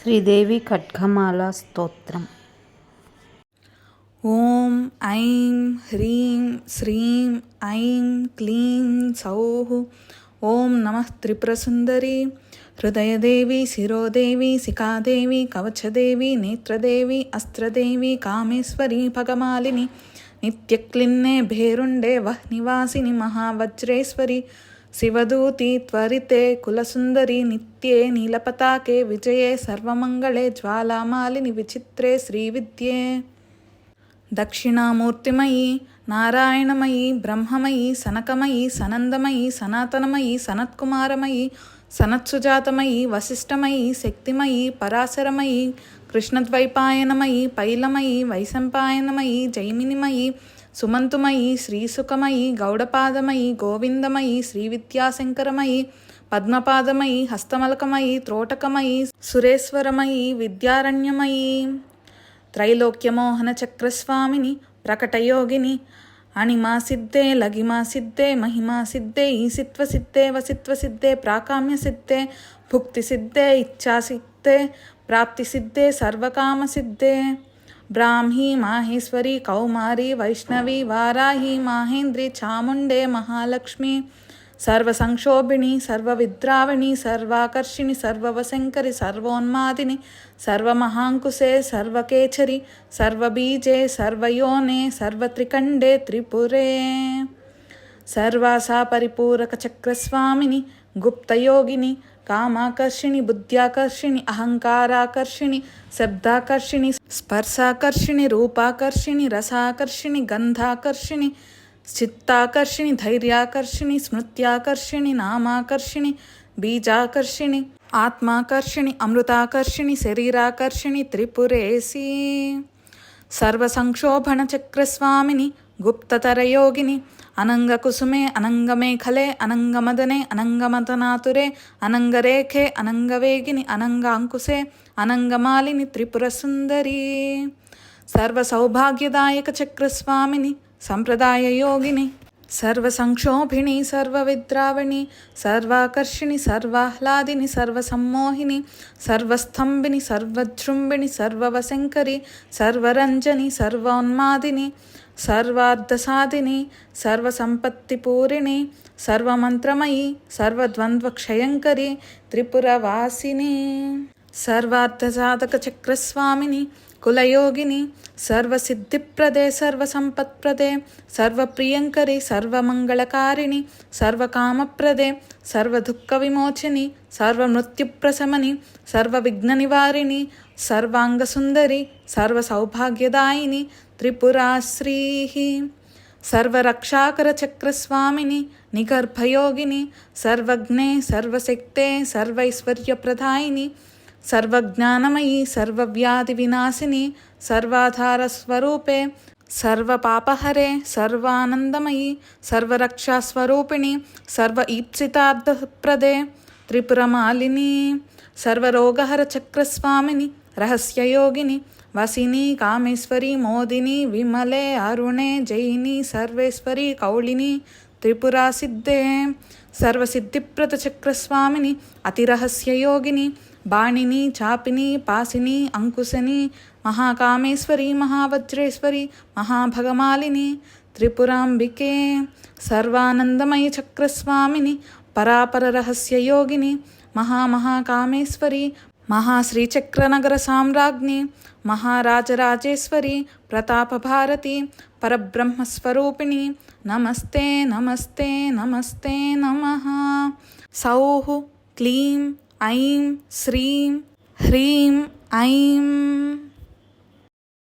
శ్రీదేవి ఖడ్గమాల స్తోత్రం. ఓం ఐం హ్రీం శ్రీం ఐం క్లీం సౌః. ఓం నమః త్రిపురసుందరి హృదయదేవి శిరోదేవి శిఖాదేవి కవచదేవి నేత్రదేవి అస్త్రదేవి కామేశ్వరి భగమాలిని నిత్యక్లిన్నే భేరుండే వహ్నివాసిని మహావజ్రేశ్వరి శివదూతి త్వరితే కులసుందరి నిత్యే నీలపతాకే విజయే సర్వమంగళే జ్వాలామాలిని విచిత్రే శ్రీవిద్యే దక్షిణామూర్తిమయీ నారాయణమయీ బ్రహ్మమయీ సనకమయీ సనందమయీ సనాతనమయీ సనత్కుమారమయీ సనత్సుజాతమయీ వశిష్ఠమయీ శక్తిమయీ పరాశరమయీ కృష్ణద్వైపాయనమయీ పైలమయీ వైశంపాయనమయీ జైమినిమయీ సుమంతుమయీ శ్రీసుఖమయీ గౌడపాదమయీ గోవిందమయీ శ్రీవిద్యాశంకరమయీ పద్మపాదమయీ హస్తమలకమయీ త్రోటకమయీ సురేశ్వరమయీ విద్యారణ్యమయీ త్రైలోక్యమోహన చక్రస్వామిని ప్రకటయోగిని అణిమా సిద్ధే లగిమా సిద్ధే మహిమా సిద్ధే ఈసిత్వ సిద్ధే వసిత్వ సిద్ధే ప్రాకామ్య సిద్ధే భుక్తి సిద్ధే ఇచ్ఛా సిద్ధే ప్రాప్తి సిద్ధే సర్వకామ సిద్ధే బ్రాహ్మీ మాహేశ్వరి కౌమారి వైష్ణవి వారాహి మాహేంద్రి చాముండే మహాలక్ష్మి సర్వసంక్షోభిణి సర్వవిద్రావిణి సర్వాకర్షిణి సర్వవశంకరి సర్వోన్మాదిని సర్వమహాంకుశే సర్వకేచరి సర్వబీజే సర్వయోనే సర్వత్రికండే త్రిపురే సర్వాసా పరిపూరక చక్రస్వామిని గుప్తయోగిని కామాకర్షిణి బుద్ధ్యాకర్షిణి అహంకారాకర్షిణి శబ్దాకర్షిణి స్పర్శాకర్షిణి రూపాకర్షిణి రసాకర్షిణి గంధాకర్షిణి చిత్తాకర్షిణి ధైర్యాకర్షిణి స్మృత్యాకర్షిణి నామాకర్షిణి బీజాకర్షిణి ఆత్మాకర్షిణి అమృతాకర్షిణి శరీరాకర్షిణి త్రిపురేసి సర్వసంక్షోభణ చక్రస్వామిని గుప్తతరయోగిని అనంగకుసుమే అనంగమేఖలే అనంగమదనే అనంగమదనాతురే అనంగరేఖే అనంగవేగిని అనంగాంకుశే అనంగమాలిని త్రిపురసుందరి సర్వసౌభాగ్యదాయక చక్రస్వామిని సంప్రదాయ యోగిని సర్వసంక్షోభిణి సర్వవిద్రావిణి సర్వాకర్షిణి సర్వాహ్లాదిని సర్వసమ్మోహిని సర్వస్తంభిని సర్వజృంభిణి సర్వవశంకరి సర్వరంజని సర్వోన్మాదిని సర్వార్థసాధిని సర్వసంపత్తిపూరిణి సర్వమంత్రమయీ సర్వద్వంద్వక్షయంకరి త్రిపురవాసిని సర్వార్థసాధక చక్రస్వామిని కులయోగిని సర్వసిద్ధిప్రదే సర్వసంపత్ప్రదే సర్వప్రియంకరి సర్వమంగళకారిణి సర్వకామప్రదే సర్వదుఃఖ విమోచిని సర్వమృత్యుప్రశమని సర్వవిఘ్ననివారిణి సర్వాంగసుందరి సర్వసౌభాగ్యదాయిని త్రిపురాశ్రీ సర్వరక్షాకర చక్రస్వామిని నిగర్భయోగిని సర్వజ్ఞే సర్వశక్తే సర్వైశ్వర్యప్రదాయిని సర్వజ్ఞానమయీ సర్వవ్యాధి వినాశిని సర్వాధారస్వరూపే సర్వపాపహరే సర్వానందమయీ సర్వరక్షాస్వరూపిణి సర్వ ఈప్సితార్థప్రదే త్రిపురమాలిని సర్వరోగహర చక్రస్వామిని రహస్యయోగిని వసిని కామేశ్వరి మోదిని విమలే అరుణే జయిని సర్వేశ్వరి కౌళిని త్రిపురా సిద్ధే సర్వసిద్ధిప్రద చక్రస్వామిని అతిరహస్యయోగిని బాణిని చాపిని పాసిని అంకుశని మహాకామేశ్వరి మహావజ్రేశ్వరి మహాభగమాలిని త్రిపురాంబికే సర్వానందమయ చక్రస్వామిని పరాపర రహస్యయోగిని మహాకామేశ్వరి మహాశ్రీచక్రనగర సామ్రాజ్ఞి మహారాజరాజేశ్వరి ప్రతాపభారతి పరబ్రహ్మస్వరూపిణి నమస్తే నమస్తే నమస్తే నమః. సౌః క్లీం ఐం శ్రీం హ్రీం ఐం